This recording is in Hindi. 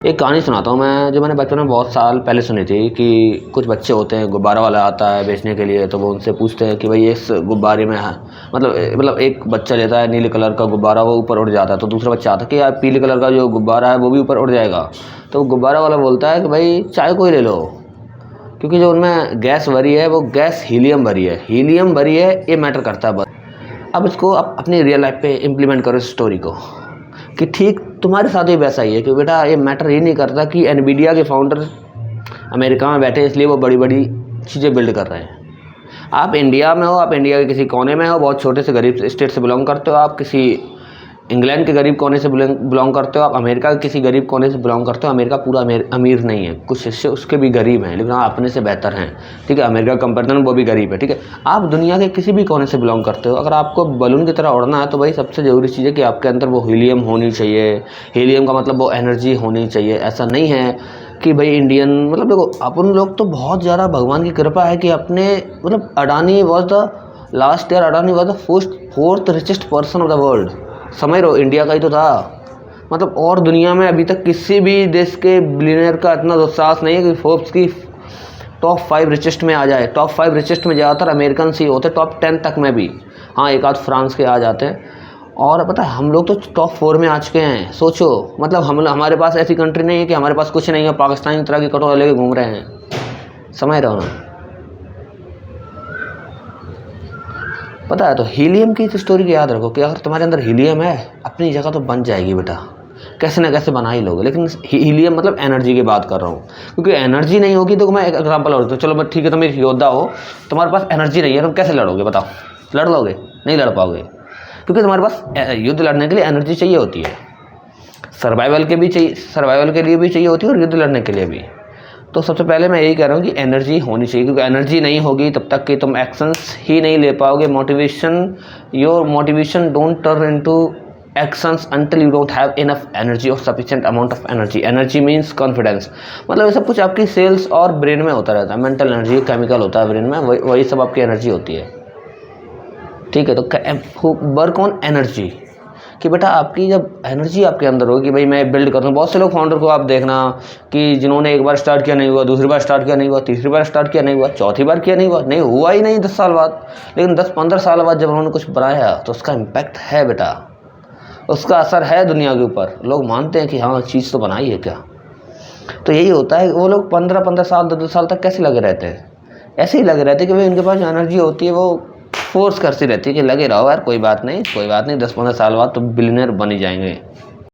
एक कहानी सुनाता हूँ मैं, जो मैंने बचपन में बहुत साल पहले सुनी थी कि कुछ बच्चे होते हैं, गुब्बारा वाला आता है बेचने के लिए, तो वो उनसे पूछते हैं कि भाई इस गुब्बारे में है, मतलब एक बच्चा लेता है नीले कलर का गुब्बारा, वो ऊपर उड़ जाता है, तो दूसरा बच्चा आता है कि यार पीले कलर का जो गुब्बारा है वो भी ऊपर उड़ जाएगा। तो गुब्बारा वाला बोलता है कि भाई चाय को ही ले लो, क्योंकि जो उनमें गैस भरी है वो गैस हीलियम भरी है, ये मैटर करता है बस। अब इसको आप अपनी रियल लाइफ पे इम्प्लीमेंट करो इस स्टोरी को, कि ठीक तुम्हारे साथ भी वैसा ही है कि बेटा ये मैटर ये नहीं करता कि एनवीडिया के फाउंडर अमेरिका में बैठे इसलिए वो बड़ी बड़ी चीज़ें बिल्ड कर रहे हैं। आप इंडिया में हो, आप इंडिया के किसी कोने में हो, बहुत छोटे से गरीब स्टेट से बिलोंग करते हो, आप किसी इंग्लैंड के गरीब कोने से बिलोंग करते हो, आप अमेरिका के किसी गरीब कोने से बिलोंग करते हो। अमेरिका पूरा अमीर नहीं है, कुछ हिस्से उसके भी गरीब हैं, लेकिन आप अपने से बेहतर हैं, ठीक है। अमेरिका का कंपेरिजन वो भी गरीब है, ठीक है। आप दुनिया के किसी भी कोने से बिलोंग करते हो, अगर आपको बलून की तरह उड़ना है तो भाई सबसे ज़रूरी चीज़ है कि आपके अंदर वो हीलियम होनी चाहिए। हीलियम का मतलब वो एनर्जी होनी चाहिए। ऐसा नहीं है कि भाई इंडियन, मतलब देखो अपन लोग तो बहुत ज़्यादा भगवान की कृपा है कि अपने, मतलब Adani was the last year, Adani was the fourth richest person of the world. समझ रहे हो, इंडिया का ही तो था। मतलब और दुनिया में अभी तक किसी भी देश के बिलियनर का इतना दुस्साहस नहीं है कि फोर्ब्स की टॉप 5 रिचेस्ट में आ जाए। टॉप 5 रिचेस्ट में ज़्यादातर अमेरिकन ही होते, टॉप 10 तक में भी, हाँ एक आध फ्रांस के आ जाते हैं। और पता है हम लोग तो टॉप 4 में आ चुके हैं। सोचो, मतलब हमारे पास ऐसी कंट्री नहीं है कि हमारे पास कुछ नहीं है, पाकिस्तान की तरह की कटोरा लेके घूम रहे हैं। समझ रहे हो ना। पता है, तो हीलियम की इस स्टोरी को याद रखो कि अगर तुम्हारे अंदर हीलियम है, अपनी जगह तो बन जाएगी बेटा, कैसे ना कैसे बना ही लोगे। लेकिन हीलियम मतलब एनर्जी की बात कर रहा हूँ, क्योंकि एनर्जी नहीं होगी तो मैं एक एग्जांपल और दूँ। चलो मैं, ठीक है, तुम एक योद्धा हो, तुम्हारे पास एनर्जी नहीं है, तुम कैसे लड़ोगे बताओ? लड़ लोगे? नहीं लड़ पाओगे, क्योंकि तुम्हारे पास युद्ध लड़ने के लिए एनर्जी चाहिए होती है। सर्वाइवल के लिए भी चाहिए होती है, और युद्ध लड़ने के लिए भी। तो सबसे पहले मैं यही कह रहा हूँ कि एनर्जी होनी चाहिए, क्योंकि एनर्जी नहीं होगी तब तक कि तुम एक्शंस ही नहीं ले पाओगे। Your motivation don't turn into actions until you don't have enough energy और sufficient amount of energy. Energy means confidence, मतलब ये सब कुछ आपकी सेल्स और ब्रेन में होता रहता है। मेंटल एनर्जी केमिकल होता है ब्रेन में, वही सब आपकी एनर्जी होती है, ठीक है। तो वर्क ऑन एनर्जी, कि बेटा आपकी जब एनर्जी आपके अंदर होगी कि भाई मैं बिल्ड करता हूँ। बहुत से लोग फाउंडर को आप देखना कि जिन्होंने एक बार स्टार्ट किया नहीं हुआ, दूसरी बार स्टार्ट किया नहीं हुआ, तीसरी बार स्टार्ट किया नहीं हुआ, चौथी बार किया नहीं हुआ ही नहीं 10 साल बाद। लेकिन 10-15 साल बाद जब उन्होंने कुछ बनाया तो उसका इम्पैक्ट है बेटा, उसका असर है दुनिया के ऊपर। लोग मानते हैं कि हाँ चीज़ तो बनाई है क्या। तो यही होता है, वो लोग 15-15 साल 10 साल तक कैसे लगे रहते हैं? ऐसे ही लगे रहते हैं कि भाई उनके पास जो एनर्जी होती है वो फोर्स करती रहती है कि लगे रहो यार, कोई बात नहीं 10-15 साल बाद तो बिलियनर बन ही जाएंगे।